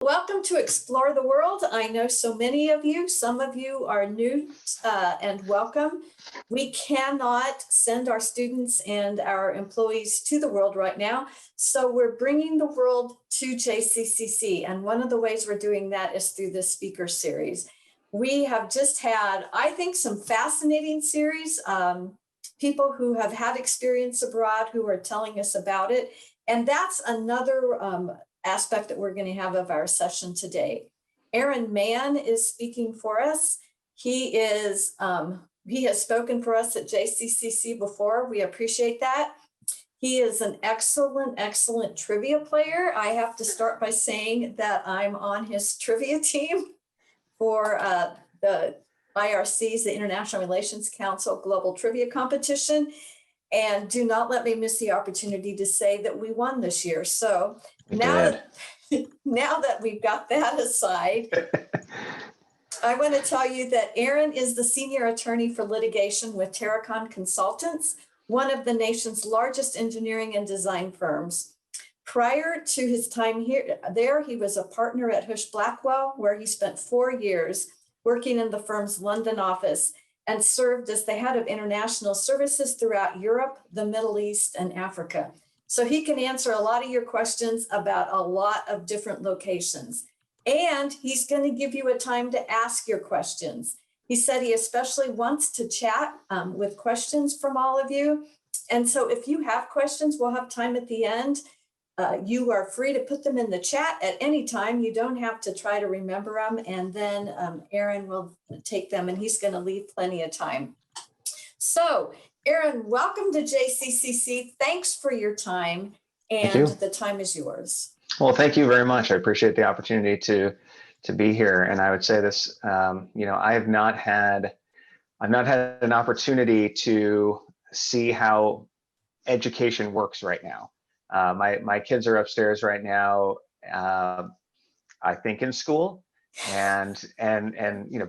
welcome to Explore the World. I know so many of you, some of you are new and welcome. We cannot send our students and our employees to the world right now, so we're bringing the world to JCCC, and one of the ways we're doing that is through this speaker series. We have just had, I think, some fascinating series, people who have had experience abroad who are telling us about it, and that's another aspect that we're going to have of our session today. Aaron Mann is speaking for us. He has spoken for us at JCCC before. We appreciate that. He is an excellent trivia player. I have to start by saying that I'm on his trivia team for the IRC's, the International Relations Council Global Trivia Competition. And do not let me miss the opportunity to say that we won this year. So now that we've got that aside, I want to tell you that Aaron is the senior attorney for litigation with Terracon Consultants, one of the nation's largest engineering and design firms. Prior to his time there, he was a partner at Husch Blackwell, where he spent 4 years working in the firm's London office and served as the head of international services throughout Europe, the Middle East, and Africa. So he can answer a lot of your questions about a lot of different locations. And he's going to give you a time to ask your questions. He said he especially wants to chat with questions from all of you. And so if you have questions, we'll have time at the end. You are free to put them in the chat at any time. You don't have to try to remember them. And then Aaron will take them and he's going to leave plenty of time. So Aaron, welcome to JCCC. Thanks for your time. And the time is yours. Well, thank you very much. I appreciate the opportunity to be here. And I would say this, I've not had an opportunity to see how education works right now. My kids are upstairs right now, I think in school, and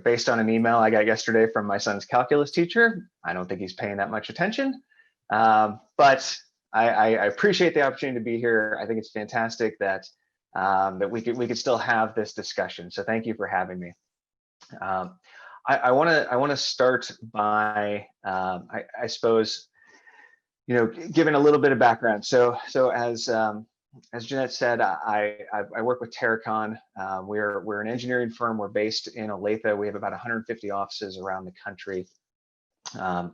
based on an email I got yesterday from my son's calculus teacher, I don't think he's paying that much attention. But I appreciate the opportunity to be here. I think it's fantastic that we could still have this discussion. So thank you for having me. I want to start by I suppose, giving a little bit of background. So as Jeanette said, I work with Terracon. We're an engineering firm. We're based in Olathe. We have about 150 offices around the country. But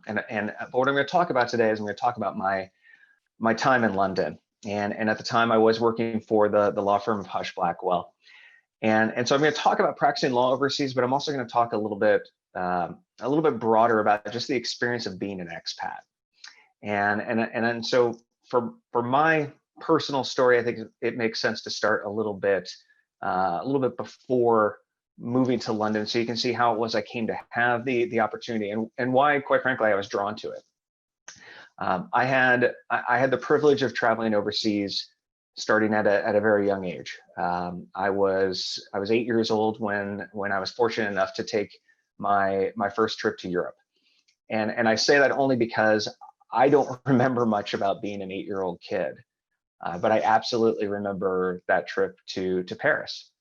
what I'm going to talk about today is I'm going to talk about my time in London. And at the time I was working for the law firm of Husch Blackwell. And so I'm going to talk about practicing law overseas, but I'm also going to talk a little bit broader about just the experience of being an expat. And so for my personal story, I think it makes sense to start a little bit before moving to London, so you can see how it was I came to have the opportunity and why, quite frankly, I was drawn to it. I had the privilege of traveling overseas starting at a very young age. I was 8 years old when I was fortunate enough to take my first trip to Europe, and I say that only because I don't remember much about being an 8-year-old kid, but I absolutely remember that trip to Paris.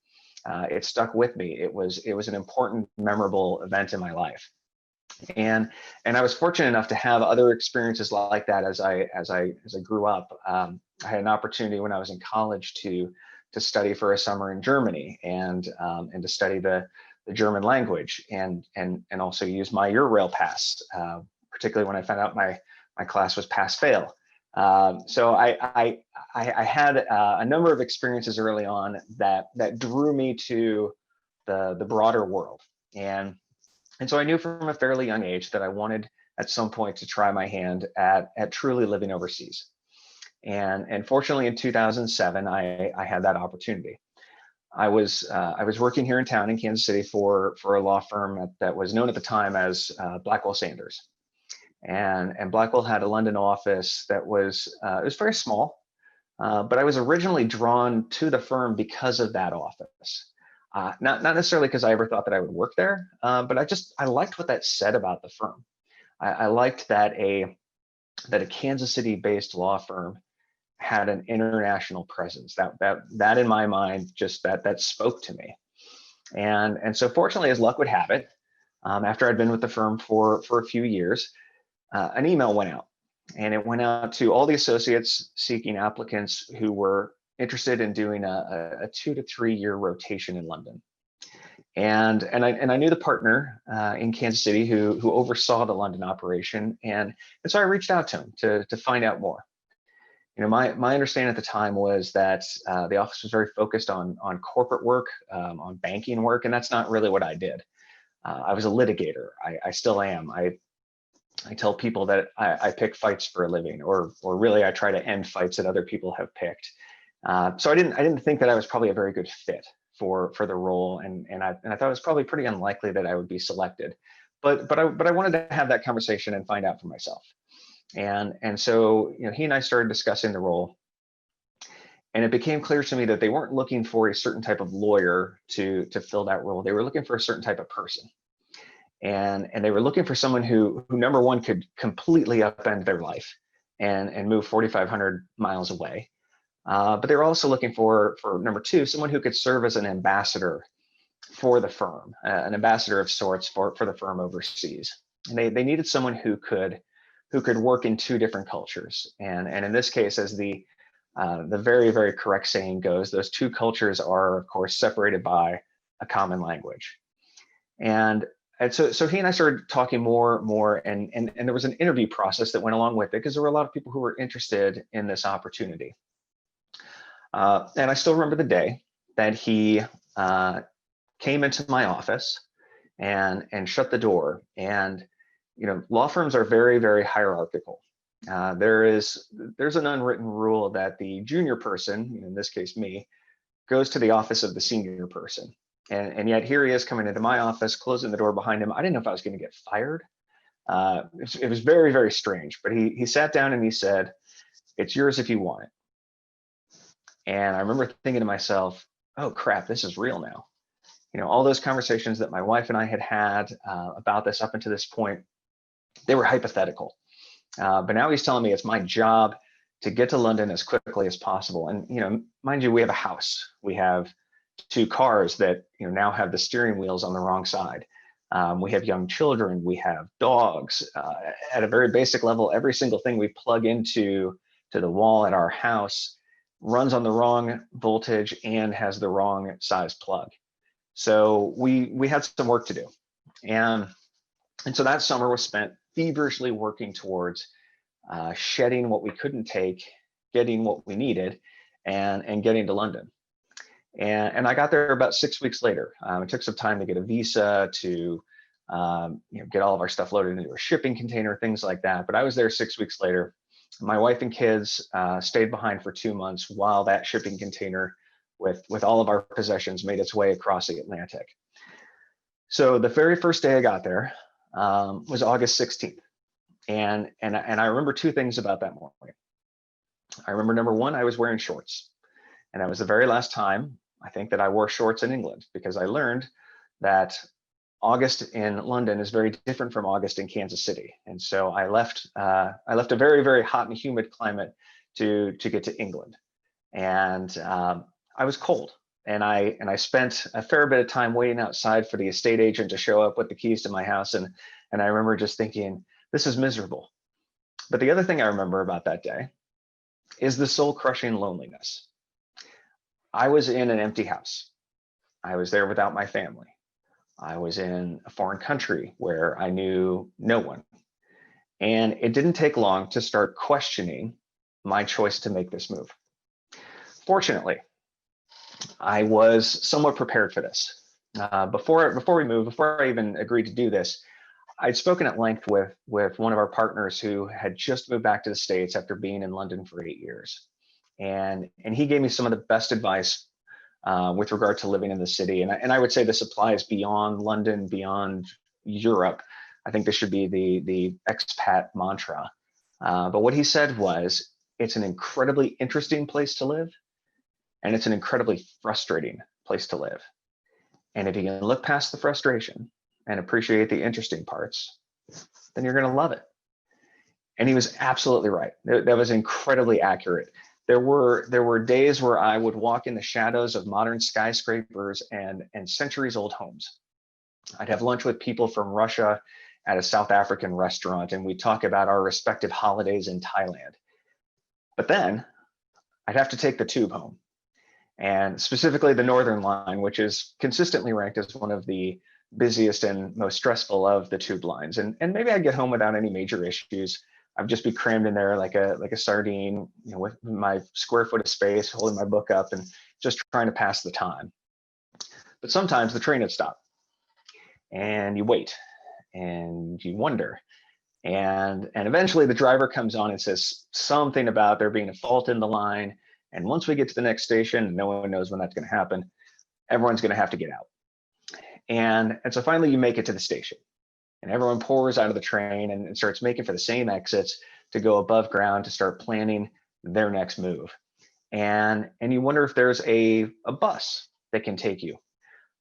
It stuck with me. It was an important, memorable event in my life, and I was fortunate enough to have other experiences like that as I grew up. I had an opportunity when I was in college to study for a summer in Germany and to study the German language and also use my Eurail pass, particularly when I found out my class was pass-fail. So I had a number of experiences early on that drew me to the broader world. And so I knew from a fairly young age that I wanted at some point to try my hand at truly living overseas. And fortunately in 2007, I had that opportunity. I was working here in town in Kansas City for a law firm that was known at the time as Blackwell Sanders. And Blackwell had a London office that was it was very small, but I was originally drawn to the firm because of that office. Not necessarily because I ever thought that I would work there, but I liked what that said about the firm. I liked that a Kansas City-based law firm had an international presence. That in my mind, just that spoke to me. And so fortunately, as luck would have it, after I'd been with the firm for a few years, an email went out, and it went out to all the associates seeking applicants who were interested in doing a 2 to 3 year rotation in London. And I knew the partner in Kansas City who oversaw the London operation, and so I reached out to him to find out more. My understanding at the time was that the office was very focused on corporate work, on banking work, and that's not really what I did. I was a litigator. I still am. I tell people that I pick fights for a living, or really I try to end fights that other people have picked. So I didn't think that I was probably a very good fit for the role, and I thought it was probably pretty unlikely that I would be selected. But I wanted to have that conversation and find out for myself. And so he and I started discussing the role, and it became clear to me that they weren't looking for a certain type of lawyer to fill that role. They were looking for a certain type of person. And they were looking for someone who number one could completely upend their life and move 4,500 miles away. But they were also looking for number two, someone who could serve as an ambassador for the firm, an ambassador of sorts for the firm overseas. And they needed someone who could work in two different cultures. And in this case, as the very, very correct saying goes, those two cultures are, of course, separated by a common language. And so he and I started talking more, and there was an interview process that went along with it, because there were a lot of people who were interested in this opportunity. And I still remember the day that he came into my office and shut the door. And law firms are very, very hierarchical. There's an unwritten rule that the junior person, in this case me, goes to the office of the senior person. And yet here he is coming into my office, closing the door behind him. I didn't know if I was going to get fired. It was very, very strange. But he sat down and he said, "It's yours if you want it." And I remember thinking to myself, "Oh crap, this is real now." All those conversations that my wife and I had about this up until this point, they were hypothetical. But now he's telling me it's my job to get to London as quickly as possible. And mind you, we have a house. We have 2 cars that now have the steering wheels on the wrong side. We have young children. We have dogs. At a very basic level, every single thing we plug into the wall at our house runs on the wrong voltage and has the wrong size plug. So we had some work to do, and so that summer was spent feverishly working towards shedding what we couldn't take, getting what we needed, and getting to London. And I got there about 6 weeks later. It took some time to get a visa, to get all of our stuff loaded into a shipping container, things like that. But I was there 6 weeks later. My wife and kids stayed behind for 2 months while that shipping container with all of our possessions made its way across the Atlantic. So the very first day I got there was August 16th. And I remember 2 things about that morning. I remember number one, I was wearing shorts. And that was the very last time I think that I wore shorts in England, because I learned that August in London is very different from August in Kansas City. And so I left a very, very hot and humid climate to get to England. And I was cold. And I spent a fair bit of time waiting outside for the estate agent to show up with the keys to my house. And I remember just thinking, this is miserable. But the other thing I remember about that day is the soul-crushing loneliness. I was in an empty house. I was there without my family. I was in a foreign country where I knew no one. And it didn't take long to start questioning my choice to make this move. Fortunately, I was somewhat prepared for this. Before we moved, before I even agreed to do this, I'd spoken at length with one of our partners who had just moved back to the States after being in London for 8 years. And he gave me some of the best advice with regard to living in the city. And I would say this applies beyond London, beyond Europe. I think this should be the expat mantra. But what he said was, it's an incredibly interesting place to live, and it's an incredibly frustrating place to live. And if you can look past the frustration and appreciate the interesting parts, then you're going to love it. And he was absolutely right. That was incredibly accurate. There were days where I would walk in the shadows of modern skyscrapers and centuries-old homes. I'd have lunch with people from Russia at a South African restaurant, and we'd talk about our respective holidays in Thailand. But then I'd have to take the tube home, and specifically the Northern Line, which is consistently ranked as one of the busiest and most stressful of the tube lines. And maybe I'd get home without any major issues. I'd just be crammed in there like a sardine, with my square foot of space, holding my book up and just trying to pass the time. But sometimes the train would stop, and you wait, and you wonder. And eventually the driver comes on and says something about there being a fault in the line. And once we get to the next station, no one knows when that's going to happen, everyone's going to have to get out. And so finally you make it to the station, and everyone pours out of the train and starts making for the same exits to go above ground to start planning their next move. And you wonder if there's a bus that can take you,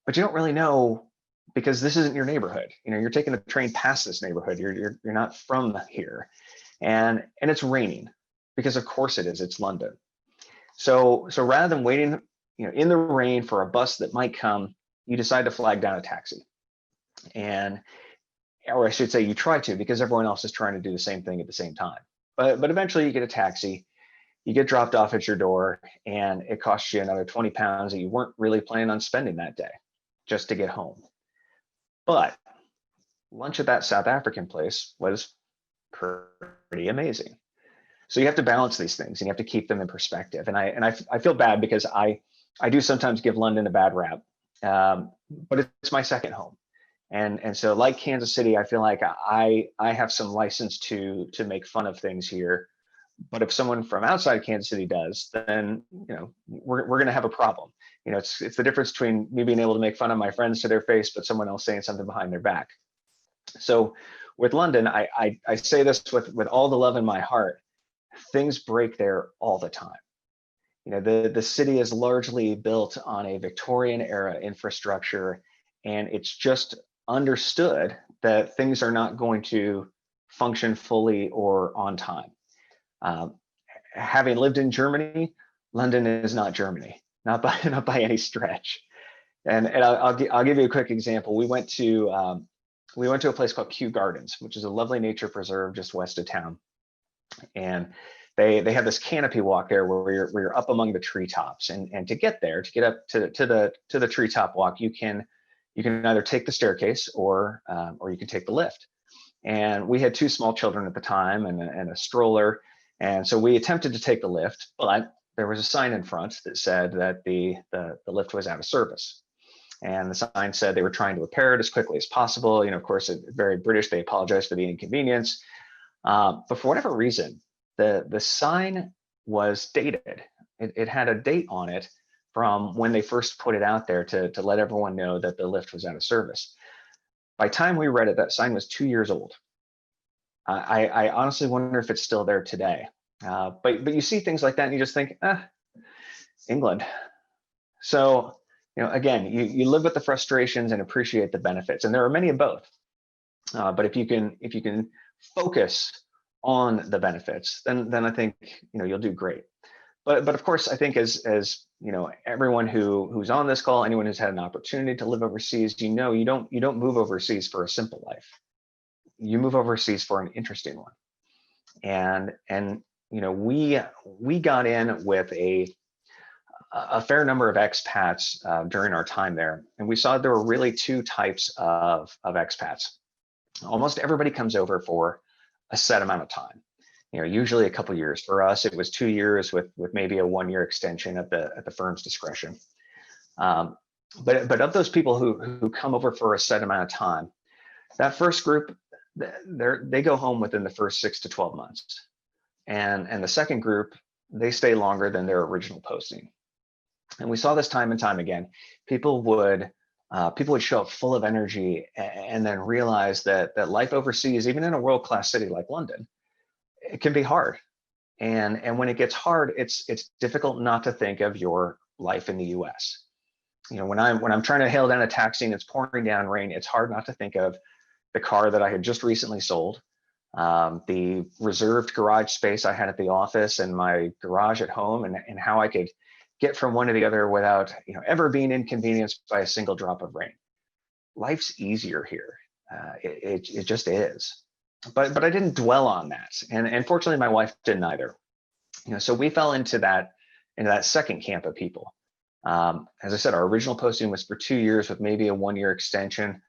but you don't really know, because this isn't your neighborhood. You're taking the train past this neighborhood. You're not from here, and it's raining, because of course it is. It's London. So rather than waiting, in the rain for a bus that might come, you decide to flag down a taxi, or I should say, you try to, because everyone else is trying to do the same thing at the same time. But eventually you get a taxi, you get dropped off at your door, and it costs you another 20 pounds that you weren't really planning on spending that day just to get home. But lunch at that South African place was pretty amazing. So you have to balance these things, and you have to keep them in perspective. And I feel bad, because I do sometimes give London a bad rap, but it's my second home. And so, like Kansas City, I feel like I have some license to make fun of things here. But if someone from outside Kansas City does, then we're going to have a problem. It's the difference between me being able to make fun of my friends to their face, but someone else saying something behind their back. So with London, I say this with all the love in my heart. Things break there all the time. The city is largely built on a Victorian era infrastructure, and it's just understood that things are not going to function fully or on time. Having lived in Germany, London is not Germany, not by any stretch. And I'll give you a quick example. We went to a place called Kew Gardens, which is a lovely nature preserve just west of town. And they have this canopy walk there where you're up among the treetops. And to get there, to get up to the treetop walk, you can either take the staircase or you can take the lift. And we had two small children at the time and a stroller. And so we attempted to take the lift, but there was a sign in front that said that the lift was out of service. And the sign said they were trying to repair it as quickly as possible. Of course, very British, they apologized for the inconvenience. But for whatever reason, the sign was dated. It had a date on it from when they first put it out there to let everyone know that the lift was out of service. By the time we read it, that sign was 2 years old. I honestly wonder if it's still there today. But you see things like that and you just think, England. So, again, you live with the frustrations and appreciate the benefits. And there are many of both. But if you can focus on the benefits, then I think, you'll do great. But of course, I think as everyone who's on this call, anyone who's had an opportunity to live overseas, you don't move overseas for a simple life. You move overseas for an interesting one. And we got in with a fair number of expats during our time there, and we saw there were really two types of expats. Almost everybody comes over for a set amount of time. Usually a couple years. For us, it was 2 years with maybe a 1 year extension at the firm's discretion. But of those people who come over for a set amount of time, that first group, they go home within the first 6 to 12 months, and the second group, they stay longer than their original posting. And we saw this time and time again. People would show up full of energy and then realize that life overseas, even in a world-class city like London, it can be hard. And when it gets hard, it's difficult not to think of your life in the US. When I'm trying to hail down a taxi and it's pouring down rain, it's hard not to think of the car that I had just recently sold, the reserved garage space I had at the office and my garage at home, and how I could get from one to the other without ever being inconvenienced by a single drop of rain. Life's easier here. It just is. But I didn't dwell on that, and fortunately my wife didn't either. So we fell into that second camp of people. As I said, our original posting was for 2 years with maybe a 1-year extension.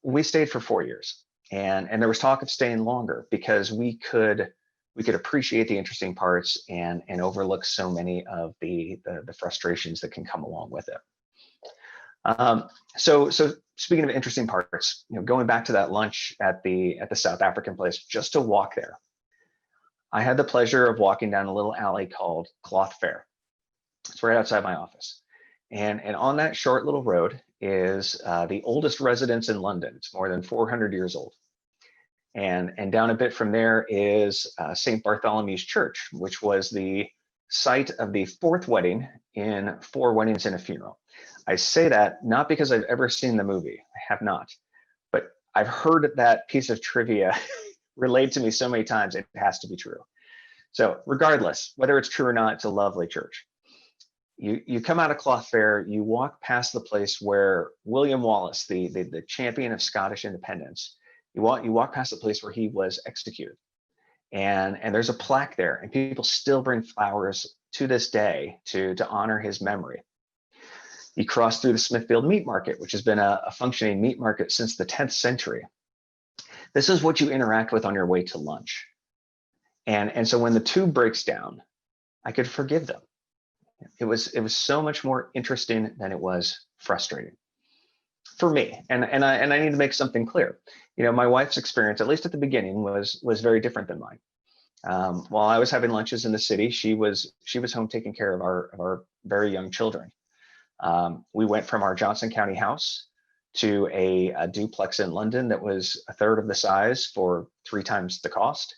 We stayed for 4 years, and there was talk of staying longer because we could appreciate the interesting parts and overlook so many of the frustrations that can come along with it. So speaking of interesting parts, going back to that lunch at the South African place, just to walk there, I had the pleasure of walking down a little alley called Cloth Fair. It's right outside my office. And on that short little road is the oldest residence in London. It's more than 400 years old. And down a bit from there is St. Bartholomew's Church, which was the site of the fourth wedding in Four Weddings and a Funeral. I say that not because I've ever seen the movie. I have not. But I've heard that piece of trivia relayed to me so many times, it has to be true. So regardless, whether it's true or not, it's a lovely church. You come out of Cloth Fair, you walk past the place where William Wallace, the champion of Scottish independence, you walk past the place where he was executed. And there's a plaque there, and people still bring flowers to this day to honor his memory. You cross through the Smithfield Meat Market, which has been a functioning meat market since the 10th century. This is what you interact with on your way to lunch. And so when the tube breaks down, I could forgive them. It was so much more interesting than it was frustrating for me. And I need to make something clear. My wife's experience, at least at the beginning, was very different than mine. While I was having lunches in the city, she was home taking care of our very young children. We went from our Johnson County house to a duplex in London that was a third of the size for 3 times the cost.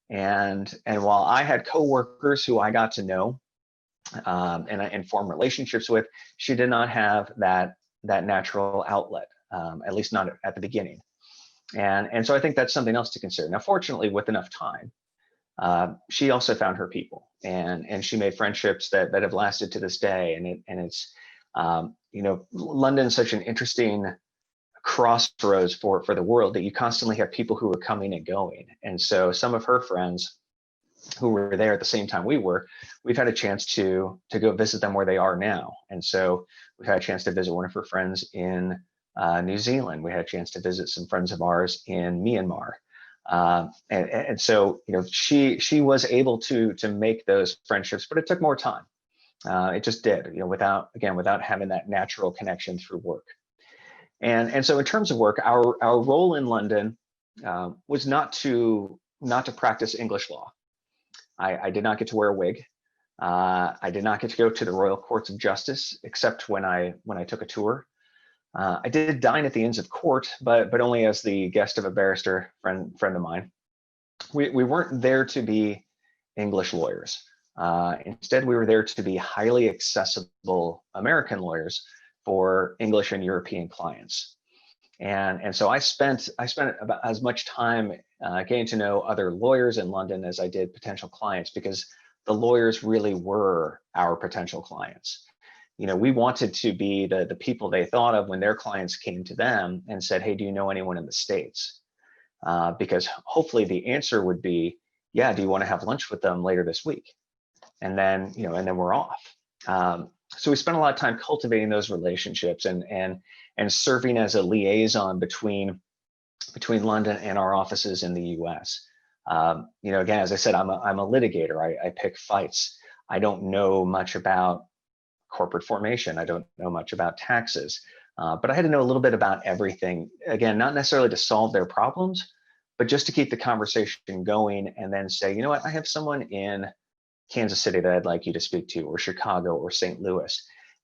And while I had coworkers who I got to know and form relationships with, she did not have that natural outlet, at least not at the beginning. And so I think that's something else to consider. Now, fortunately, with enough time, she also found her people, and she made friendships that have lasted to this day. And it's London's such an interesting crossroads for the world that you constantly have people who are coming and going. And so some of her friends who were there at the same time we've had a chance to go visit them where they are now. And so we've had a chance to visit one of her friends in New Zealand. We had a chance to visit some friends of ours in Myanmar. And so, she was able to make those friendships, but it took more time. It just did, without having that natural connection through work. And so in terms of work, our role in London was not to practice English law. I did not get to wear a wig. I did not get to go to the Royal Courts of Justice, except when I took a tour. I did dine at the Inns of Court, but only as the guest of a barrister friend of mine. We weren't there to be English lawyers. Instead, we were there to be highly accessible American lawyers for English and European clients. And so I spent about as much time getting to know other lawyers in London as I did potential clients, because the lawyers really were our potential clients. We wanted to be the people they thought of when their clients came to them and said, "Hey, do you know anyone in the States?" Because hopefully the answer would be, "Yeah, do you want to have lunch with them later this week?" And then, and then we're off. So we spent a lot of time cultivating those relationships and serving as a liaison between London and our offices in the U.S. Again, as I said, I'm a litigator. I pick fights. I don't know much about corporate formation. I don't know much about taxes, but I had to know a little bit about everything. Again, not necessarily to solve their problems, but just to keep the conversation going, and then say, you know what, I have someone in Kansas City that I'd like you to speak to, or Chicago, or St. Louis.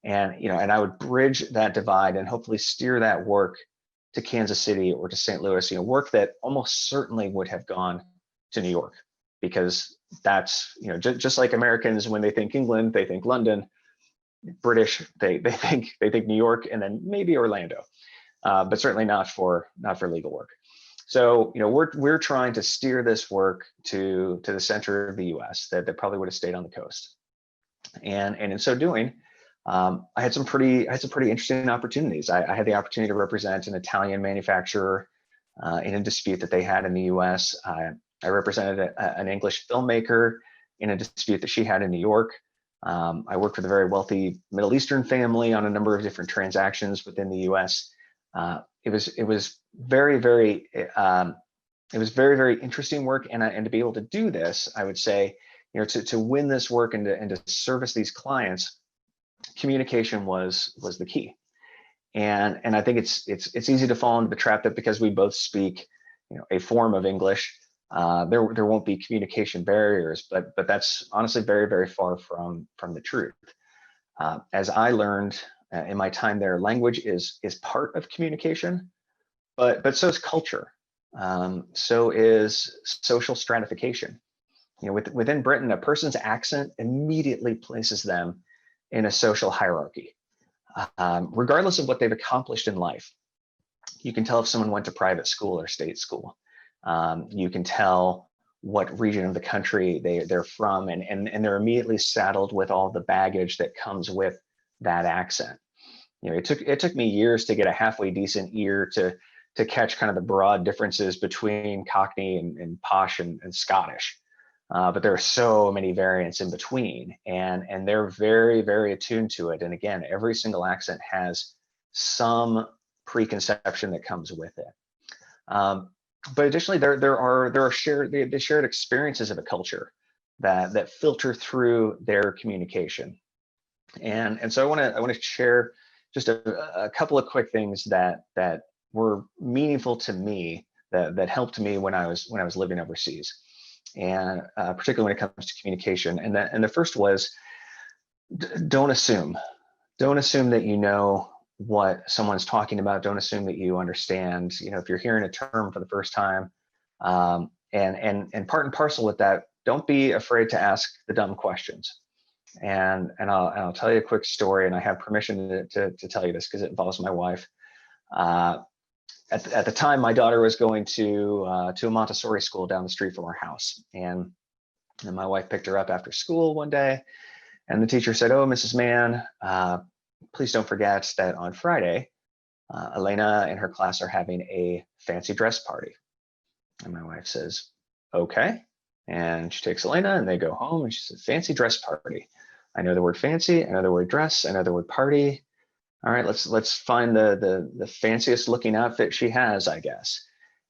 And, and I would bridge that divide and hopefully steer that work to Kansas City or to St. Louis, work that almost certainly would have gone to New York, because that's, just like Americans, when they think England, they think London. British, they think New York, and then maybe Orlando, but certainly not for legal work. So, we're trying to steer this work to the center of the U.S. that probably would have stayed on the coast. And in so doing, I had some pretty interesting opportunities. I had the opportunity to represent an Italian manufacturer in a dispute that they had in the U.S. I represented an English filmmaker in a dispute that she had in New York. I worked with a very wealthy Middle Eastern family on a number of different transactions within the U.S. It was very, very very interesting work, and to be able to do this, I would say, to win this work and to service these clients, communication was the key. And I think it's easy to fall into the trap that because we both speak, a form of English, there won't be communication barriers, but that's honestly very, very far from the truth. As I learned in my time there, language is part of communication, but so is culture. So is social stratification. Within Britain, a person's accent immediately places them in a social hierarchy, regardless of what they've accomplished in life. You can tell if someone went to private school or state school. You can tell what region of the country they're from, and they're immediately saddled with all the baggage that comes with that accent. It took me years to get a halfway decent ear to catch kind of the broad differences between Cockney and posh and Scottish. But there are so many variants in between, and they're very, very attuned to it. And again, every single accent has some preconception that comes with it. But additionally, there are shared experiences of a culture that filter through their communication. And so I want to share just a couple of quick things that were meaningful to me, that helped me when I was living overseas, and particularly when it comes to communication. And the first was, don't assume that you know what someone's talking about. Don't assume that you understand. If you're hearing a term for the first time, and part and parcel with that, don't be afraid to ask the dumb questions. And I'll tell you a quick story, and I have permission to tell you this because it involves my wife. At the time, my daughter was going to a Montessori school down the street from our house, and my wife picked her up after school one day, and the teacher said, "Oh, Mrs. Mann, please don't forget that on Friday, Elena and her class are having a fancy dress party." And my wife says, "Okay." And she takes Elena and they go home, and she says, "Fancy dress party. I know the word fancy, I know the word dress, I know the word party. All right, let's find the fanciest looking outfit she has, I guess."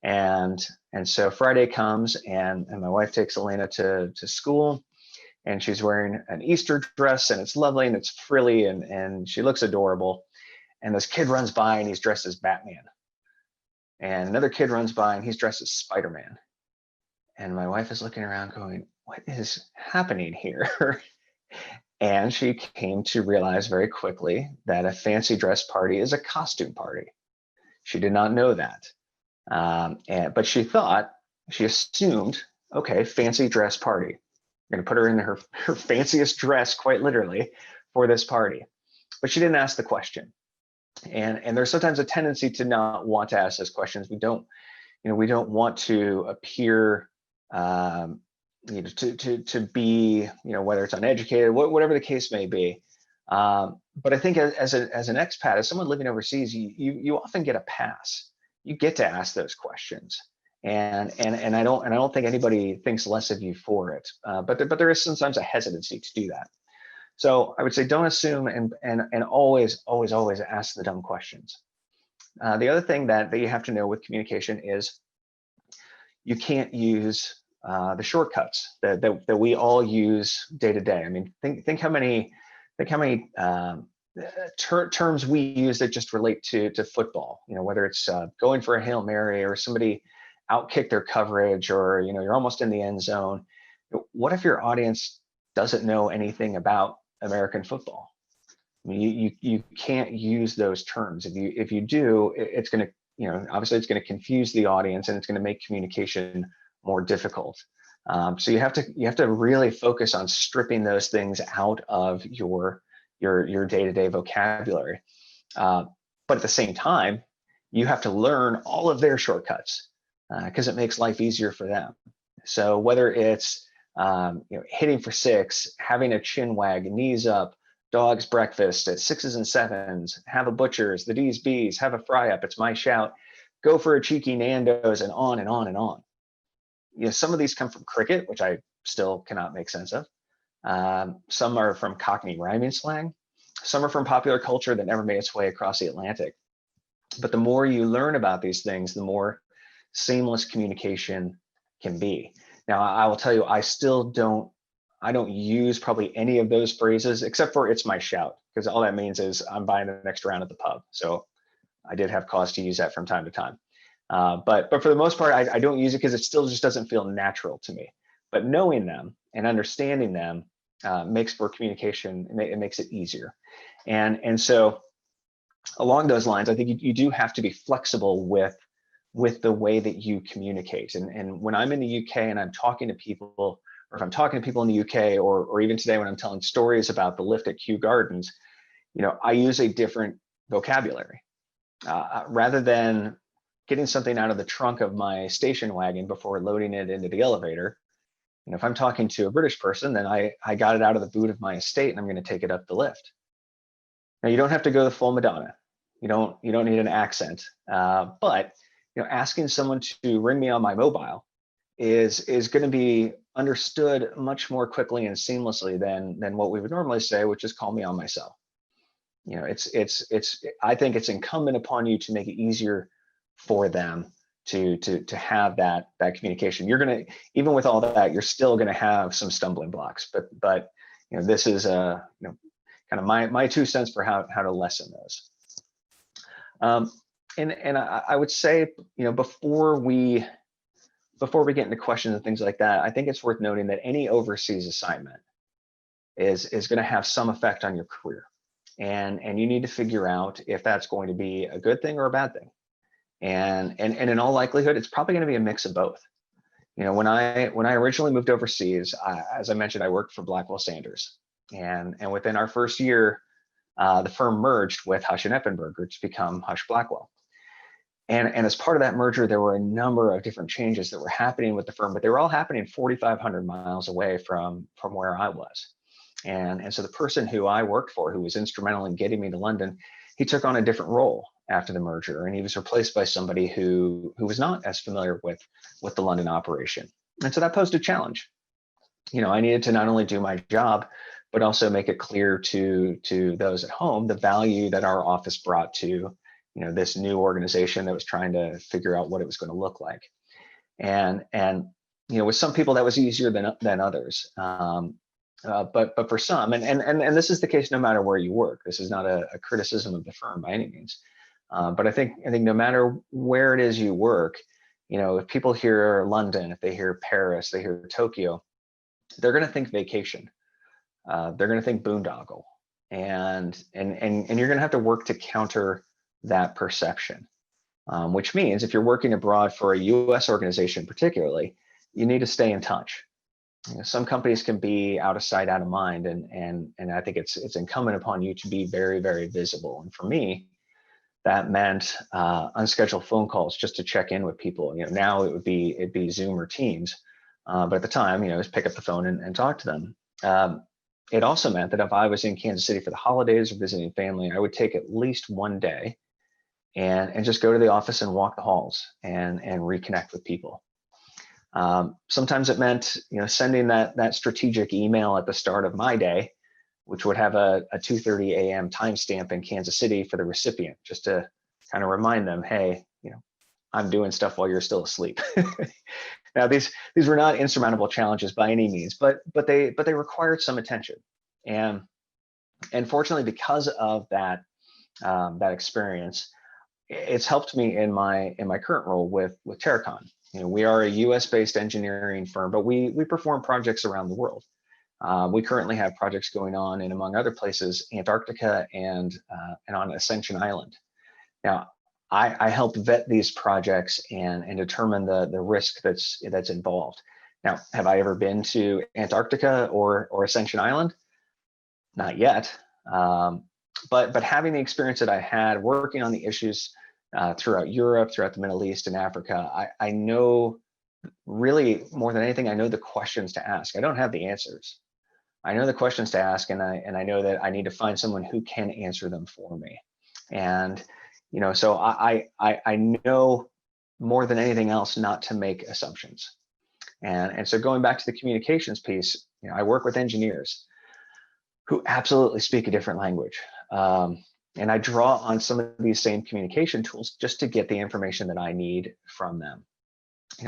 And so Friday comes, and my wife takes Elena to school, and she's wearing an Easter dress, and it's lovely and it's frilly, and she looks adorable. And this kid runs by and he's dressed as Batman. And another kid runs by and he's dressed as Spider-Man. And my wife is looking around going, "What is happening here?" And she came to realize very quickly that a fancy dress party is a costume party. She did not know that. But she assumed, okay, fancy dress party. I'm going to put her in her fanciest dress, quite literally, for this party. But she didn't ask the question. And there's sometimes a tendency to not want to ask those questions. We don't want to appear to be, whether it's uneducated, whatever the case may be. But I think as an expat, as someone living overseas, you often get a pass. You get to ask those questions, and I don't think anybody thinks less of you for it. But there is sometimes a hesitancy to do that. So I would say don't assume, and always ask the dumb questions. The other thing that you have to know with communication is you can't use the shortcuts that we all use day to day. I mean, think how many terms we use that just relate to football. Whether it's going for a Hail Mary, or somebody outkicked their coverage, or you're almost in the end zone. What if your audience doesn't know anything about American football? I mean, you can't use those terms. If you do, it's going to, obviously it's going to confuse the audience, and it's going to make communication more difficult. So you have to really focus on stripping those things out of your day-to-day vocabulary. But at the same time, you have to learn all of their shortcuts. because it makes life easier for them. So whether it's hitting for six, having a chin wag, knees up, dog's breakfast at sixes and sevens, have a butcher's, the D's B's, have a fry up, it's my shout, go for a cheeky Nando's, and on and on and on. Some of these come from cricket, which I still cannot make sense of. Some are from Cockney rhyming slang. Some are from popular culture that never made its way across the Atlantic. But the more you learn about these things, the more seamless communication can be. Now, I will tell you, I don't use probably any of those phrases, except for it's my shout, because all that means is I'm buying the next round at the pub. So I did have cause to use that from time to time. But for the most part, I don't use it because it still just doesn't feel natural to me. But knowing them and understanding them makes for communication, it makes it easier. And so along those lines, I think you do have to be flexible with the way that you communicate. And when I'm in the UK and I'm talking to people, or if I'm talking to people in the UK, or even today when I'm telling stories about the lift at Kew Gardens, I use a different vocabulary. Rather than getting something out of the trunk of my station wagon before loading it into the elevator, if I'm talking to a British person, then I got it out of the boot of my estate and I'm going to take it up the lift. Now, you don't have to go the full Madonna. You don't need an accent, but asking someone to ring me on my mobile is going to be understood much more quickly and seamlessly than what we would normally say, which is call me on my cell. I think it's incumbent upon you to make it easier for them to have that communication. You're going to, even with all that, you're still going to have some stumbling blocks, but this is kind of my 2 cents for how to lessen those. And I would say, before we get into questions and things like that, I think it's worth noting that any overseas assignment is going to have some effect on your career, and you need to figure out if that's going to be a good thing or a bad thing. And in all likelihood, it's probably going to be a mix of both. When I originally moved overseas, as I mentioned, I worked for Blackwell Sanders, and within our first year, the firm merged with Hush and Eppenberger to become Hush Blackwell. And as part of that merger, there were a number of different changes that were happening with the firm, but they were all happening 4,500 miles away from where I was. And so the person who I worked for, who was instrumental in getting me to London, he took on a different role after the merger, and he was replaced by somebody who was not as familiar with the London operation. And so that posed a challenge. I needed to not only do my job, but also make it clear to those at home the value that our office brought to this new organization that was trying to figure out what it was going to look like. And with some people that was easier than others. But for some, and this is the case no matter where you work. This is not a criticism of the firm by any means. But I think no matter where it is you work, if people hear London, if they hear Paris, they hear Tokyo, they're going to think vacation. They're going to think boondoggle, and you're going to have to work to counter that perception. Which means if you're working abroad for a U.S. organization, particularly, you need to stay in touch. Some companies can be out of sight, out of mind, and I think it's incumbent upon you to be very, very visible. And for me, that meant unscheduled phone calls just to check in with people. Now it'd be Zoom or Teams, but at the time, just pick up the phone and talk to them. It also meant that if I was in Kansas City for the holidays or visiting family, I would take at least one day and just go to the office and walk the halls and reconnect with people. Sometimes it meant sending that strategic email at the start of my day, which would have a 2:30 a.m. timestamp in Kansas City for the recipient, just to kind of remind them, hey, I'm doing stuff while you're still asleep. Now, these were not insurmountable challenges by any means, but they required some attention, and fortunately, because of that experience, it's helped me in my current role with Terracon. We are a U.S.-based engineering firm, but we perform projects around the world. We currently have projects going on in, among other places, Antarctica and on Ascension Island. Now, I help vet these projects and determine the risk that's involved. Now, have I ever been to Antarctica or Ascension Island? Not yet. But having the experience that I had working on the issues throughout Europe, throughout the Middle East and Africa. I know, really more than anything, I know the questions to ask. I don't have the answers. I know the questions to ask, and I know that I need to find someone who can answer them for me. And so I know more than anything else not to make assumptions. And so going back to the communications piece, I work with engineers who absolutely speak a different language. And I draw on some of these same communication tools just to get the information that I need from them.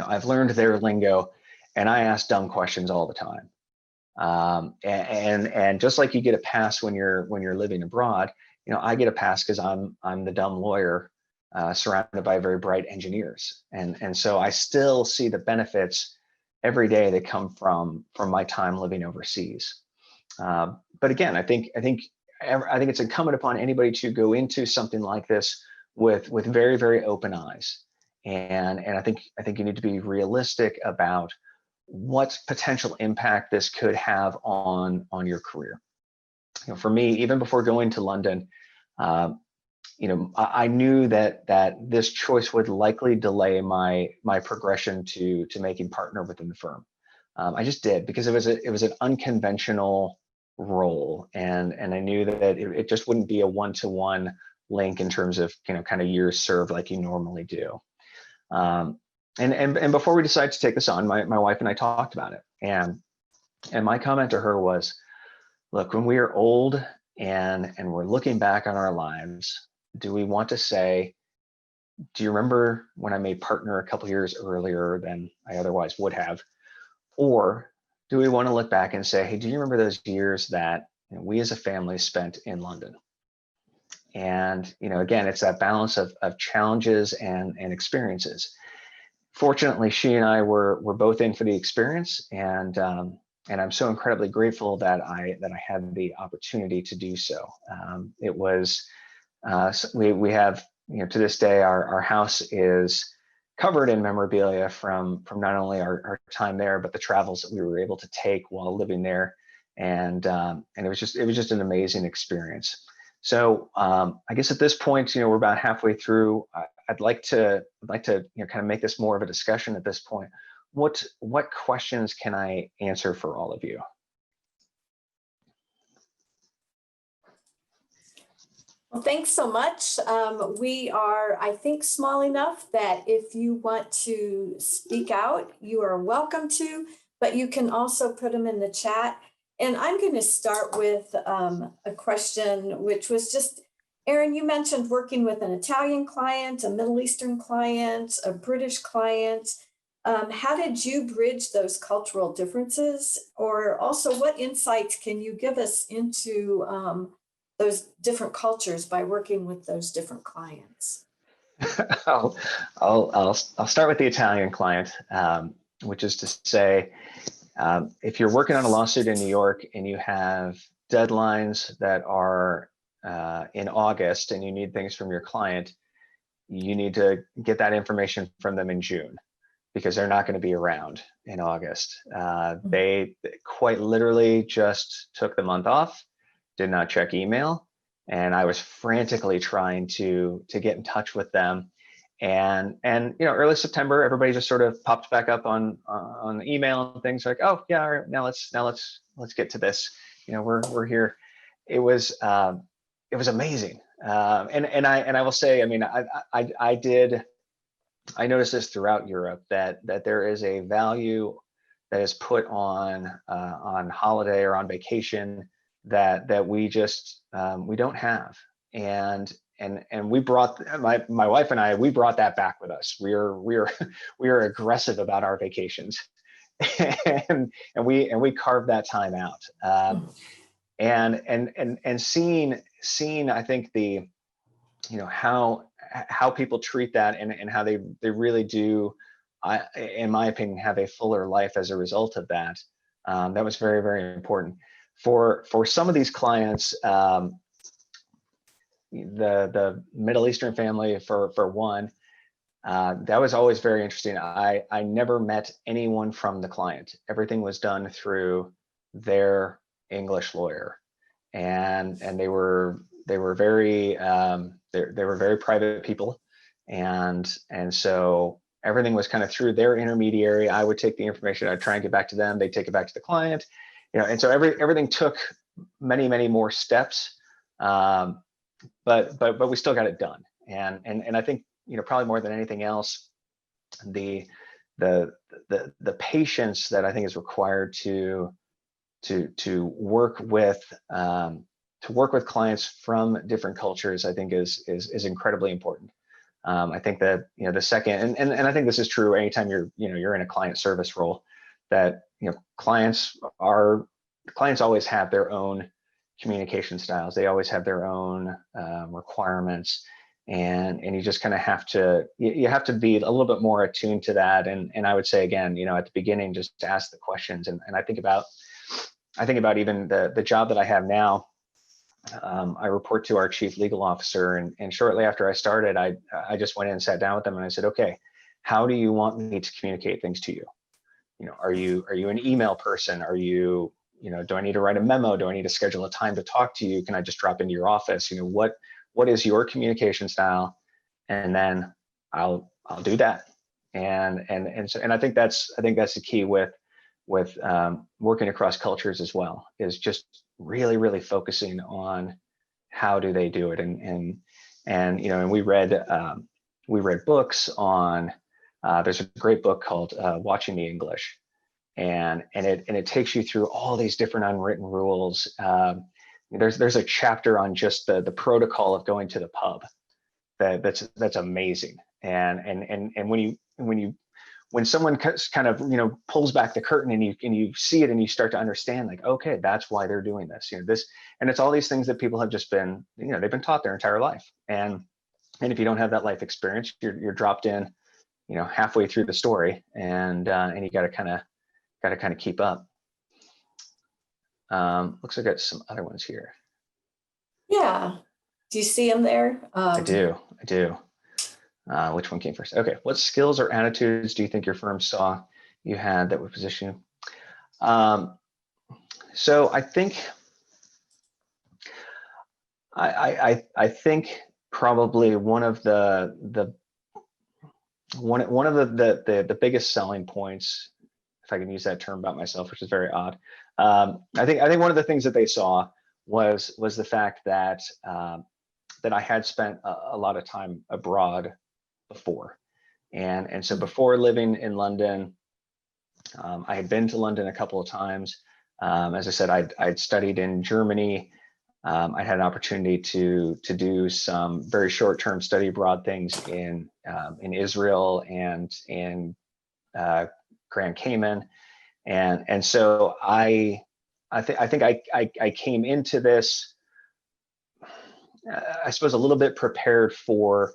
I've learned their lingo, and I ask dumb questions all the time. And just like you get a pass when you're living abroad, I get a pass because I'm the dumb lawyer surrounded by very bright engineers, and so I still see the benefits every day that come from my time living overseas. But again, I think it's incumbent upon anybody to go into something like this with very, very open eyes, and I think you need to be realistic about what potential impact this could have on your career. For me, even before going to London, I knew that this choice would likely delay my progression to making partner within the firm. I just did, because it was an unconventional role, and I knew that it just wouldn't be a one-to-one link in terms of kind of years served like you normally do. And before we decided to take this on, my wife and I talked about it, and my comment to her was, look, when we are old and we're looking back on our lives, do we want to say, do you remember when I made partner a couple years earlier than I otherwise would have? Or do we want to look back and say, hey, do you remember those years that we as a family spent in London? And again, it's that balance of challenges and experiences. Fortunately, she and I were both in for the experience, and I'm so incredibly grateful that I had the opportunity to do so. It was we have, to this day, our house is covered in memorabilia from not only our time there, but the travels that we were able to take while living there, and it was just an amazing experience. So I guess at this point, we're about halfway through. I'd like to kind of make this more of a discussion at this point. What questions can I answer for all of you? Well, thanks so much. We are, I think, small enough that if you want to speak out, you are welcome to, but you can also put them in the chat. And I'm going to start with a question, which was just, Erin, you mentioned working with an Italian client, a Middle Eastern client, a British client. How did you bridge those cultural differences? Or also, what insights can you give us into those different cultures by working with those different clients? I'll start with the Italian client, which is to say, if you're working on a lawsuit in New York and you have deadlines that are in August and you need things from your client, you need to get that information from them in June, because they're not going to be around in August. They quite literally just took the month off, did not check email, and I was frantically trying to get in touch with them. And early September, everybody just sort of popped back up on email and things like, oh yeah, all right, now let's get to this. We're here. It was amazing. And I will say, I mean, I noticed this throughout Europe, that there is a value that is put on holiday or on vacation that we just we don't have. And we brought, my wife and I, we brought that back with us. We are aggressive about our vacations, and we carved that time out. And seeing, I think how people treat that, and how they really do, in my opinion, have a fuller life as a result of that. That was very, very important for some of these clients. The Middle Eastern family, for one, that was always very interesting. I never met anyone from the client. Everything was done through their English lawyer, and they were very they were very private people, And so everything was kind of through their intermediary. I would take the information, I'd try and get back to them, they take it back to the client, and so everything took many more steps, but we still got it done. And I think, probably more than anything else, the patience that I think is required to work with clients from different cultures, I think is incredibly important. I think that, the second, and I think this is true anytime you're in a client service role, that, clients always have their own communication styles. They always have their own requirements, and you just kind of have to be a little bit more attuned to that. And I would say, again, at the beginning, just to ask the questions. And I think about even the job that I have now. I report to our chief legal officer, and shortly after I started, I just went in and sat down with them, and I said, okay, how do you want me to communicate things to you? Are you an email person? Are you, do I need to write a memo? Do I need to schedule a time to talk to you? Can I just drop into your office? What is your communication style? And then I'll do that. And I think that's the key with working across cultures as well, is just really focusing on how do they do it. And we read books on, there's a great book called Watching the English, and it takes you through all these different unwritten rules. There's a chapter on just the protocol of going to the pub that's amazing. And when someone kind of pulls back the curtain, and you see it, and you start to understand, like, okay, that's why they're doing this, and it's all these things that people have just been, they've been taught their entire life. And if you don't have that life experience, you're dropped in, halfway through the story, and you got to kind of keep up. Looks like I got some other ones here. Yeah. Do you see them there? I do. Which one came first? Okay. What skills or attitudes do you think your firm saw you had that would position you? So I think, I think probably one of the biggest selling points, if I can use that term about myself, which is very odd. I think one of the things that they saw was the fact that that I had spent a lot of time abroad before, and so before living in London, I had been to London a couple of times. As I said, I'd studied in Germany. I had an opportunity to do some very short-term study abroad things in Israel and in Grand Cayman, and so I think I came into this, I suppose, a little bit prepared for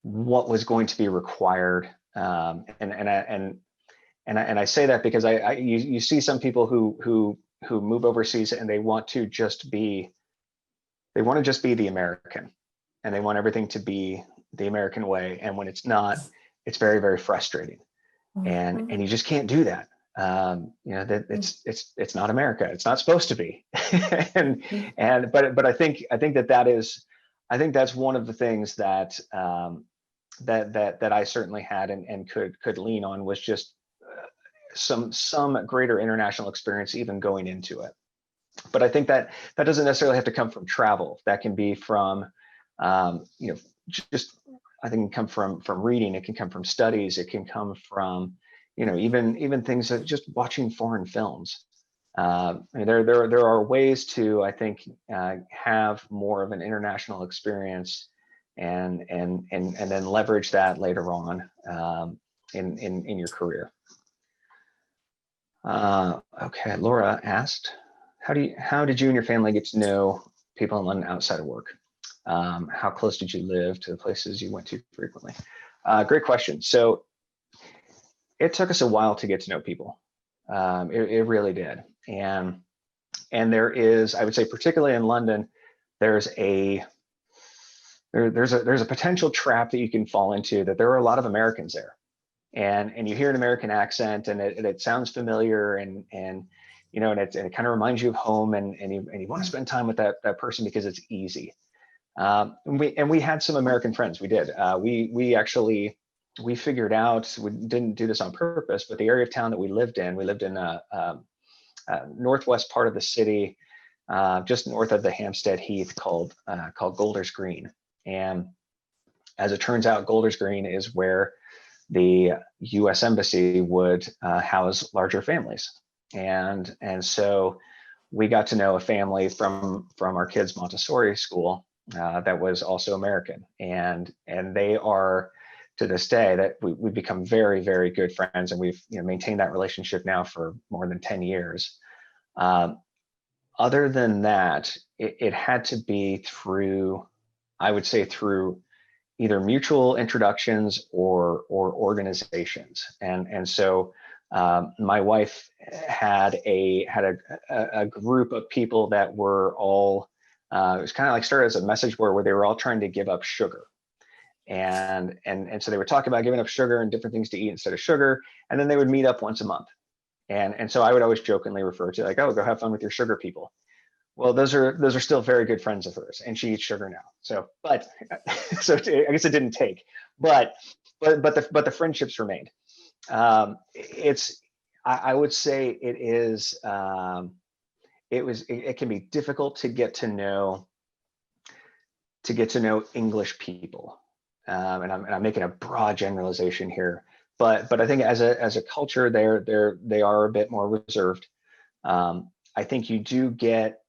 what was going to be required, and I say that because you see some people who move overseas, and they want to just be the American, and they want everything to be the American way, and when it's not, it's very frustrating. Mm-hmm. And you just can't do that. That it's not America. It's not supposed to be. but I think that's one of the things that that I certainly had and could lean on, was just some greater international experience even going into it. But I think that doesn't necessarily have to come from travel. That can be from just, I think, it can come from reading. It can come from studies. It can come from even things like just watching foreign films. There are ways to, I think, have more of an international experience, and then leverage that later on in your career. Okay, Laura asked, how did you and your family get to know people in London outside of work? How close did you live to the places you went to frequently? Great question. So it took us a while to get to know people. It really did. And there is, I would say, particularly in London, there's a potential trap that you can fall into, that there are a lot of Americans there. And you hear an American accent, and it sounds familiar, and it kind of reminds you of home, and you want to spend time with that person because it's easy. And we had some American friends. We did. We actually figured out, we didn't do this on purpose, but the area of town that we lived in a northwest part of the city, just north of the Hampstead Heath, called Golders Green. And as it turns out, Golders Green is where the U.S. Embassy would house larger families. And so we got to know a family from our kids' Montessori school that was also American, and they are, to this day, that we've become very, very good friends, and we've maintained that relationship now for more than 10 years. Other than that, it had to be through, I would say, through either mutual introductions or organizations. And so my wife had a group of people that were all, it was kind of like started as a message board where they were all trying to give up sugar. And so they would talk about giving up sugar and different things to eat instead of sugar. And then they would meet up once a month. And so I would always jokingly refer to, like, oh, go have fun with your sugar people. Well, those are still very good friends of hers, and she eats sugar now. So I guess it didn't take, but the friendships remained. I would say it is, it can be difficult to get to know English people. And I'm making a broad generalization here, but I think as a culture, they are a bit more reserved. I think you get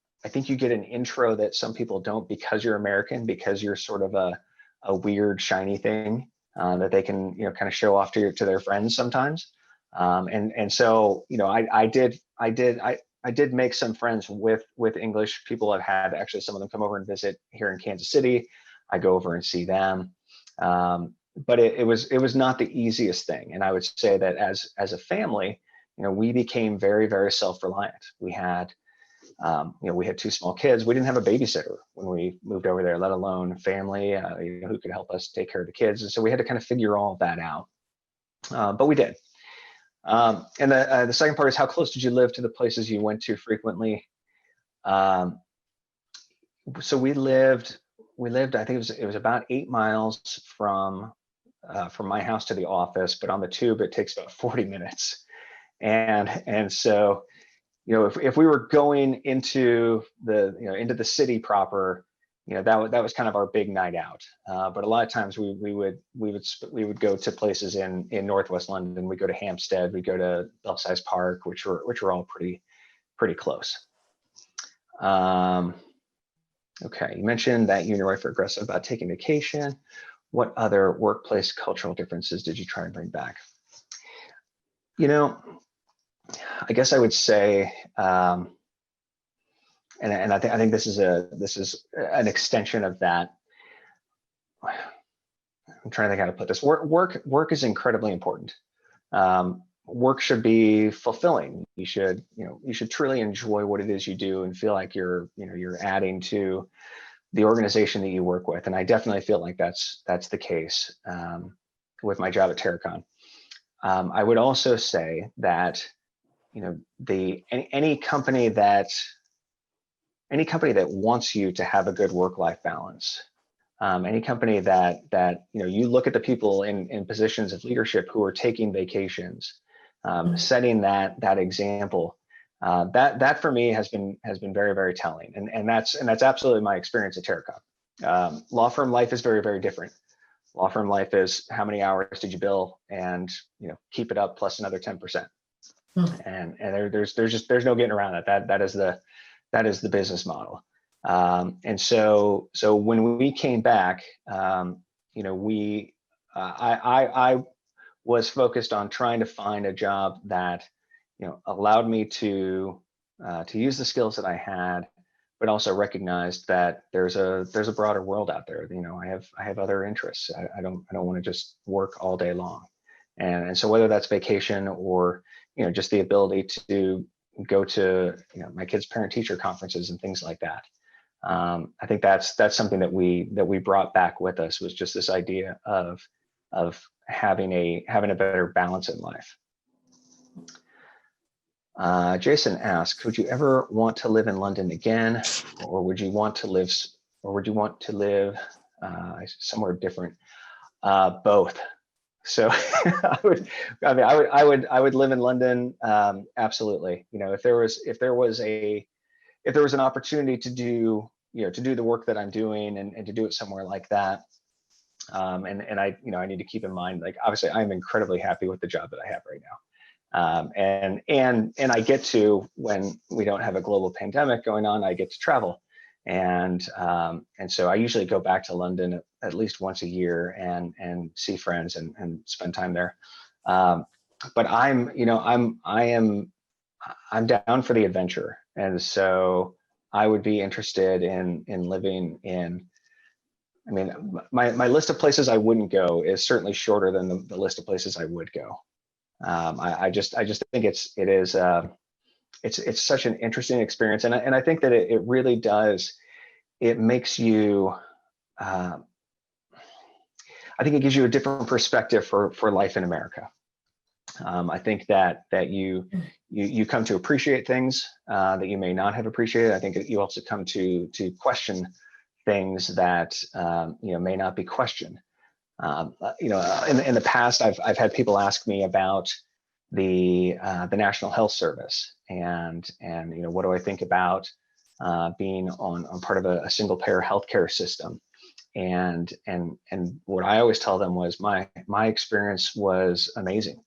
an intro that some people don't, because you're American, because you're sort of a weird shiny thing that they can kind of show off to their friends sometimes. And so I did make some friends with English people. I've had actually some of them come over and visit here in Kansas City. I go over and see them. But it was not the easiest thing. And I would say that as a family, we became very, very self-reliant. We had two small kids. We didn't have a babysitter when we moved over there, let alone family who could help us take care of the kids. And so we had to kind of figure all of that out. But we did. And the second part is, how close did you live to the places you went to frequently? So we lived, I think it was about 8 miles from my house to the office, but on the tube, it takes about 40 minutes. And so, if we were going into the city proper, that was kind of our big night out. But a lot of times we would go to places in Northwest London. We go to Hampstead, we go to Belsize Park, which were all pretty close. Okay, you mentioned that you and your wife are aggressive about taking vacation. What other workplace cultural differences did you try and bring back? I guess I would say, and I think this is an extension of that. I'm trying to think how to put this. Work is incredibly important. Work should be fulfilling. You should truly enjoy what it is you do and feel like you're adding to the organization that you work with. And I definitely feel like that's the case with my job at Terracon. I would also say that any company that wants you to have a good work-life balance, any company that you look at the people in positions of leadership who are taking vacations, setting that example, that for me has been very, very telling, and that's absolutely my experience at Terracon. Law firm life is very, very different. Law firm life is how many hours did you bill, and keep it up plus another 10%. And there's no getting around that. That is the business model. And so when we came back, I was focused on trying to find a job that allowed me to use the skills that I had, but also recognized that there's a broader world out there. I have other interests. I don't want to just work all day long. And so whether that's vacation or just the ability to go to my kids' parent-teacher conferences and things like that, I think that's something that we brought back with us, was just this idea of having a better balance in life. Jason asks, would you ever want to live in London again, or would you want to live or would you want to live somewhere different? Both. So I would live in London. Absolutely. You know, if there was an opportunity to do, to do the work that I'm doing and to do it somewhere like that. And I need to keep in mind, like, obviously I'm incredibly happy with the job that I have right now. And I get to, when we don't have a global pandemic going on, I get to travel. And so I usually go back to London at least once a year and see friends and spend time there. But I'm down for the adventure. And so I would be interested in living in, I mean, my list of places I wouldn't go is certainly shorter than the list of places I would go. I just think it's such an interesting experience, and I think that it really does. It makes you. I think it gives you a different perspective for life in America. I think that you come to appreciate things that you may not have appreciated. I think that you also come to question things that may not be questioned. In the past, I've had people ask me about the National Health Service and what do I think about being on part of a single payer healthcare system, and what I always tell them was my experience was amazing.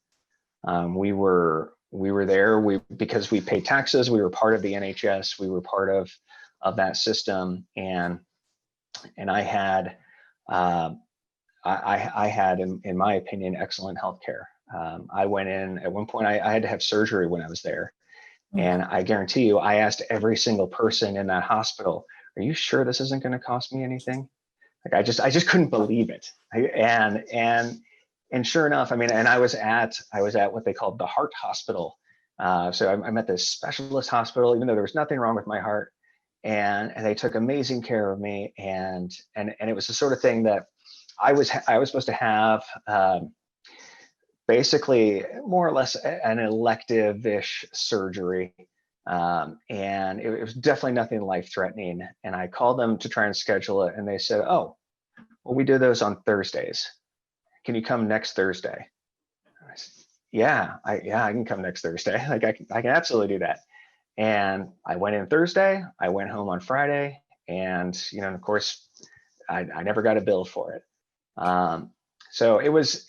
We were there because we paid taxes. We were part of the NHS. We were part of that system, and I had. I had, in my opinion, excellent healthcare. I went in at one point. I had to have surgery when I was there, and I guarantee you, I asked every single person in that hospital, "Are you sure this isn't going to cost me anything?" Like I just couldn't believe it. And sure enough, I mean, and I was at what they called the heart hospital. So I'm at this specialist hospital, even though there was nothing wrong with my heart, and they took amazing care of me, and it was the sort of thing that I was supposed to have basically more or less an elective-ish surgery. And it was definitely nothing life-threatening. And I called them to try and schedule it, and they said, "Oh, well, we do those on Thursdays. Can you come next Thursday?" I said, yeah, I can come next Thursday. Like I can absolutely do that. And I went in Thursday, I went home on Friday, and of course, I never got a bill for it. So it was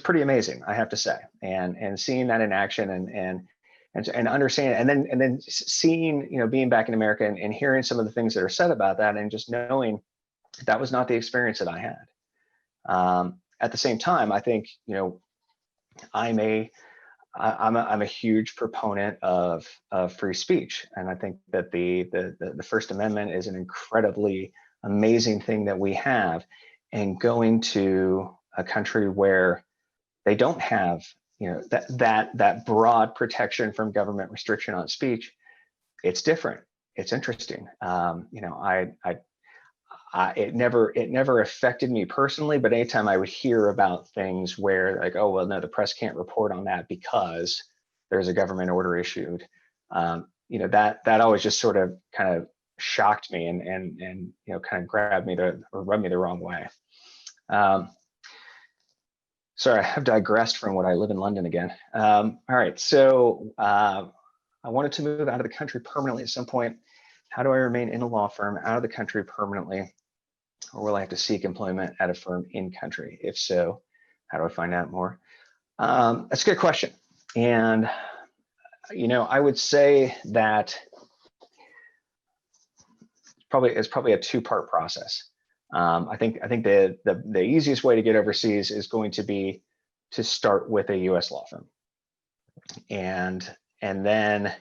pretty amazing, I have to say, and seeing that in action and understanding, and then seeing, being back in America and hearing some of the things that are said about that, and just knowing that was not the experience that I had. At the same time, I think, I'm a huge proponent of free speech, and I think that the First Amendment is an incredibly amazing thing that we have. And going to a country where they don't have, that broad protection from government restriction on speech, it's different. It's interesting. It never affected me personally, but anytime I would hear about things where, like, oh, well, no, the press can't report on that because there's a government order issued, that always just sort of kind of shocked me and kind of grabbed me or rubbed me the wrong way. Sorry, I've digressed from what I live in London again. All right, so I wanted to move out of the country permanently at some point. How do I remain in a law firm out of the country permanently, or will I have to seek employment at a firm in country? If so, how do I find out more? That's a good question. And, I would say that it's probably a two-part process. I think the easiest way to get overseas is going to be to start with a U.S. law firm, and then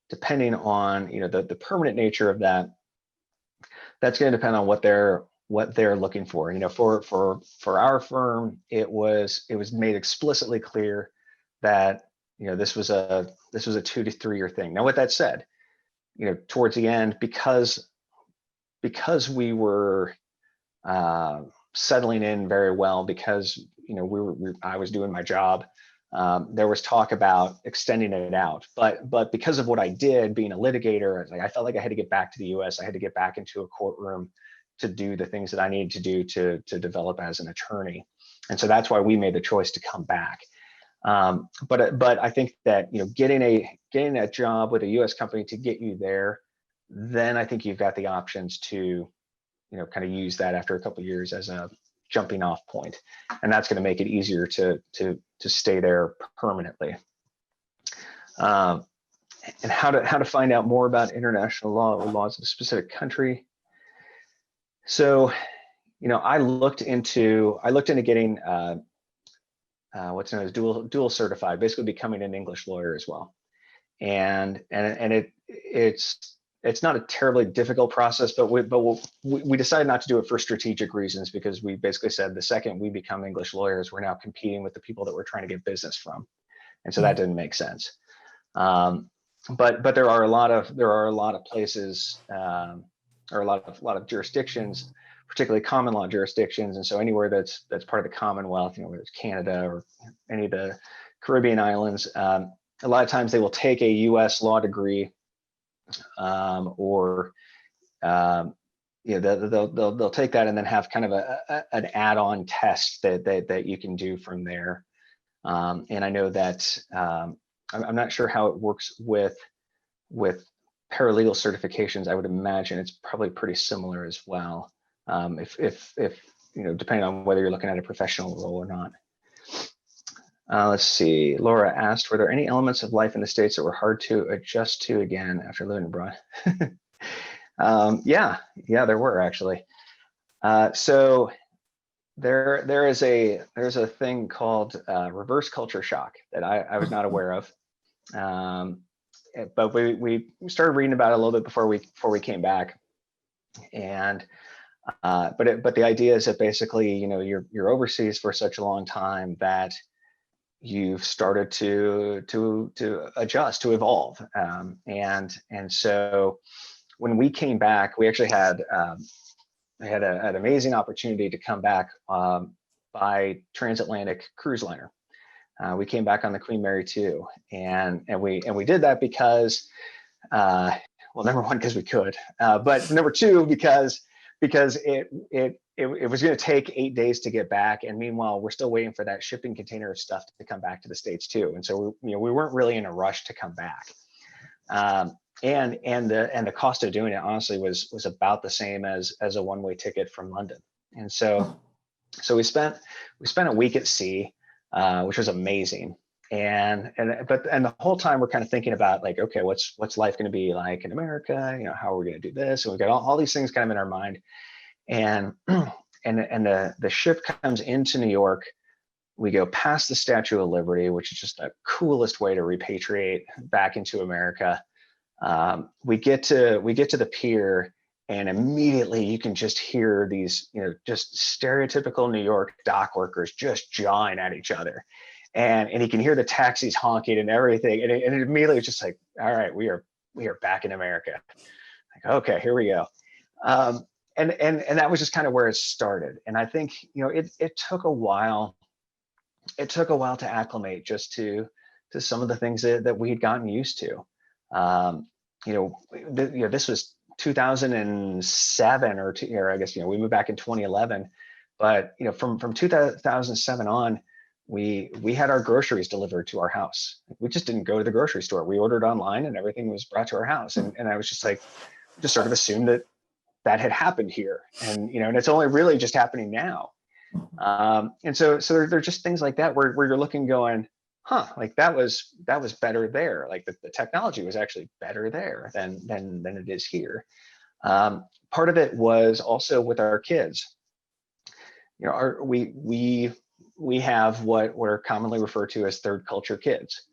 depending on the permanent nature of that, that's going to depend on what they're looking for. For our firm, it was made explicitly clear that this was a 2 to 3 year thing. Now, with that said, towards the end, because we were settling in very well, because I was doing my job, there was talk about extending it out, but because of what I did, being a litigator, I felt like I had to get back to the U.S. I had to get back into a courtroom to do the things that I needed to do to develop as an attorney, and so that's why we made the choice to come back. But I think that getting a job with a U.S. company to get you there, then I think you've got the options to kind of use that after a couple of years as a jumping off point, and that's going to make it easier to stay there permanently. And how to find out more about international law or laws of a specific country. So, I looked into getting what's known as dual certified, basically becoming an English lawyer as well. And it's not a terribly difficult process, but we decided not to do it for strategic reasons, because we basically said the second we become English lawyers, we're now competing with the people that we're trying to get business from, and so that didn't make sense. But there are a lot of places, or a lot of jurisdictions, particularly common law jurisdictions, and so anywhere that's part of the Commonwealth, whether it's Canada or any of the Caribbean islands, a lot of times they will take a U.S. law degree. Or they'll take that and then have kind of an add-on test that you can do from there. And I know that I'm not sure how it works with paralegal certifications. I would imagine it's probably pretty similar as well. If depending on whether you're looking at a professional role or not. Let's see. Laura asked, were there any elements of life in the States that were hard to adjust to again after living abroad? Yeah, there were actually. So there's a thing called reverse culture shock that I was not aware of. But we started reading about it a little bit before we came back. And but the idea is that basically, you're overseas for such a long time that you've started to adjust, to evolve, and so when we came back, we actually had an amazing opportunity to come back by transatlantic cruise liner. We came back on the Queen Mary 2, and we did that because, well, number one, because we could, but number two, because it was going to take 8 days to get back, and meanwhile we're still waiting for that shipping container of stuff to come back to the States too. And so we weren't really in a rush to come back, and the cost of doing it honestly was about the same as a one-way ticket from London. And so we spent a week at sea, which was amazing. And the whole time we're kind of thinking about, like, okay, what's life going to be like in America? How are we going to do this? And we've got all these things kind of in our mind. And the ship comes into New York. We go past the Statue of Liberty, which is just the coolest way to repatriate back into America. We get to the pier, and immediately you can just hear these, just stereotypical New York dock workers just jawing at each other. And you can hear the taxis honking and everything. And it immediately was just like, all right, we are back in America. Like, okay, here we go. And that was just kind of where it started. And I think, it took a while. It took a while to acclimate just to some of the things that we had gotten used to. This was 2007 or I guess, we moved back in 2011, but from 2007 on, we had our groceries delivered to our house. We just didn't go to the grocery store. We ordered online and everything was brought to our house. And I was just like, just sort of assumed that had happened here. And, and it's only really just happening now. And so there're just things like that where you're looking going, like that was better there. Like the technology was actually better there than it is here. Part of it was also with our kids. We have what are commonly referred to as third culture kids.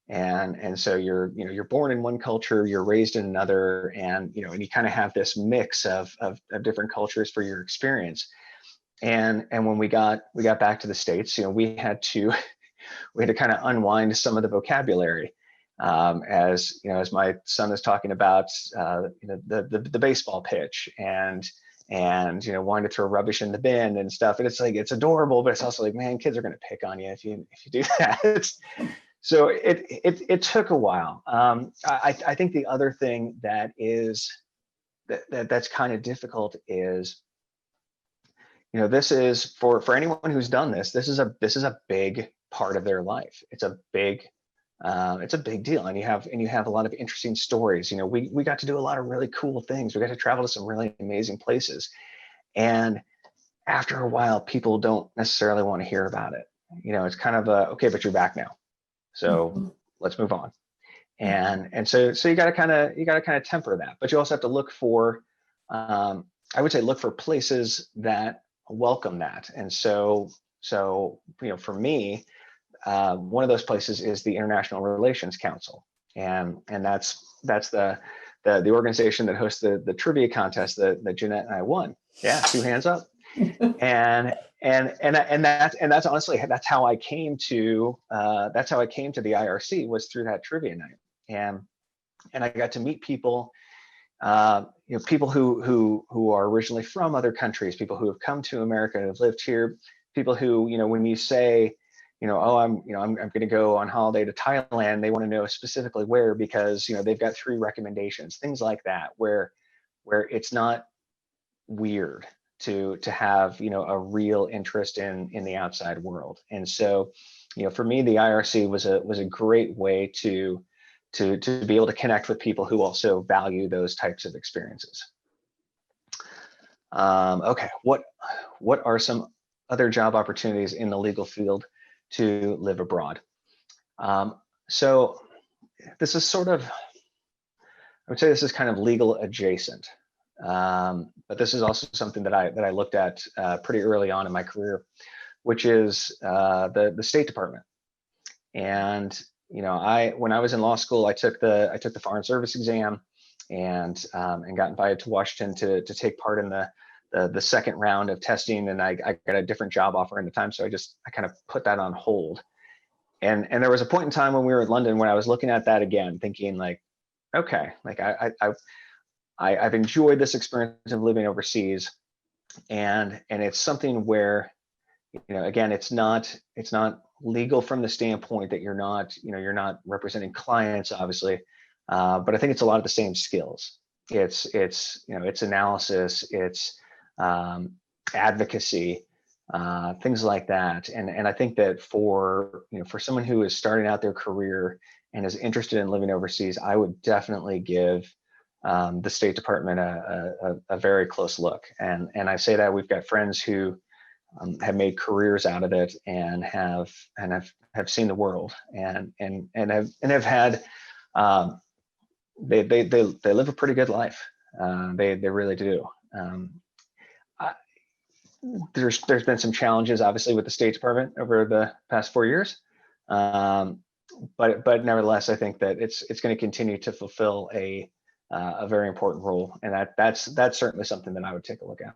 And so you're born in one culture, you're raised in another, and you kind of have this mix of different cultures for your experience. And when we got back to the States, we had to kind of unwind some of the vocabulary, as my son is talking about the baseball pitch and and wanting to throw rubbish in the bin and stuff. And it's like, it's adorable, but it's also like, man, kids are going to pick on you if you do that. So it took a while. I think the other thing that is that's kind of difficult is, this is for anyone who's done this. This is a big part of their life. It's a big deal, and you have a lot of interesting stories. We got to do a lot of really cool things. We got to travel to some really amazing places, and after a while, people don't necessarily want to hear about it. It's kind of okay, but you're back now, so let's move on. And so you got to kind of temper that, but you also have to look for, I would say, look for places that welcome that. And so for me, one of those places is the International Relations Council, and that's the organization that hosts the trivia contest that Jeanette and I won. Yeah, 2 hands up. And that's honestly, that's how I came to the IRC, was through that trivia night. And I got to meet people, people who are originally from other countries, people who have come to America, have lived here, people who, when you say, oh, I'm going to go on holiday to Thailand, they want to know specifically where, because, they've got 3 recommendations, things like that, where it's not weird to have, a real interest in the outside world. And so, for me, the IRC was a great way to be able to connect with people who also value those types of experiences. Okay, what are some other job opportunities in the legal field to live abroad? So this is sort of, I would say this is kind of legal adjacent, but this is also something that I looked at pretty early on in my career, which is the State Department. And when I was in law school, I took the Foreign Service exam, and got invited to Washington to take part in the second round of testing, and I got a different job offer in the time, so I kind of put that on hold. And there was a point in time when we were in London when I was looking at that again, thinking like, okay, like I've enjoyed this experience of living overseas, and it's something where, again, it's not legal from the standpoint that you're not representing clients, obviously, but I think it's a lot of the same skills. It's analysis, it's advocacy, things like that. And I think that for someone who is starting out their career and is interested in living overseas, I would definitely give the State Department a very close look. And I say that we've got friends who have made careers out of it, and have seen the world, and have had they live a pretty good life. They really do. There's been some challenges, obviously, with the State Department over the past 4 years, but nevertheless, I think that it's going to continue to fulfill a very important role, and that's certainly something that I would take a look at.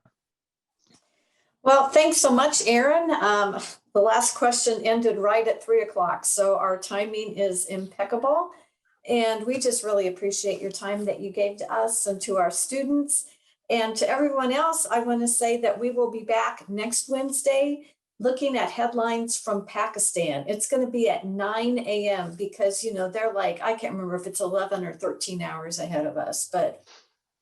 Well, thanks so much, Aaron. The last question ended right at 3 o'clock, so our timing is impeccable. And we just really appreciate your time that you gave to us and to our students. And to everyone else, I want to say that we will be back next Wednesday looking at headlines from Pakistan. It's going to be at 9 a.m. because, they're like, I can't remember if it's 11 or 13 hours ahead of us, but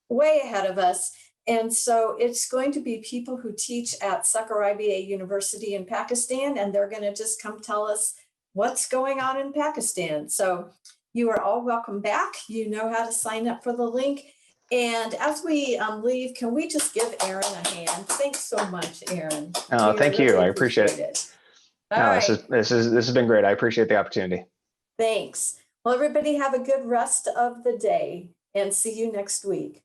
way ahead of us. And so it's going to be people who teach at Sakar IBA University in Pakistan, and they're going to just come tell us what's going on in Pakistan. So you are all welcome back. You know how to sign up for the link. And as we leave, can we just give Aaron a hand? Thanks so much, Aaron. Oh, thank you. I appreciate it. All right. This has been great. I appreciate the opportunity. Thanks. Well, everybody have a good rest of the day, and see you next week.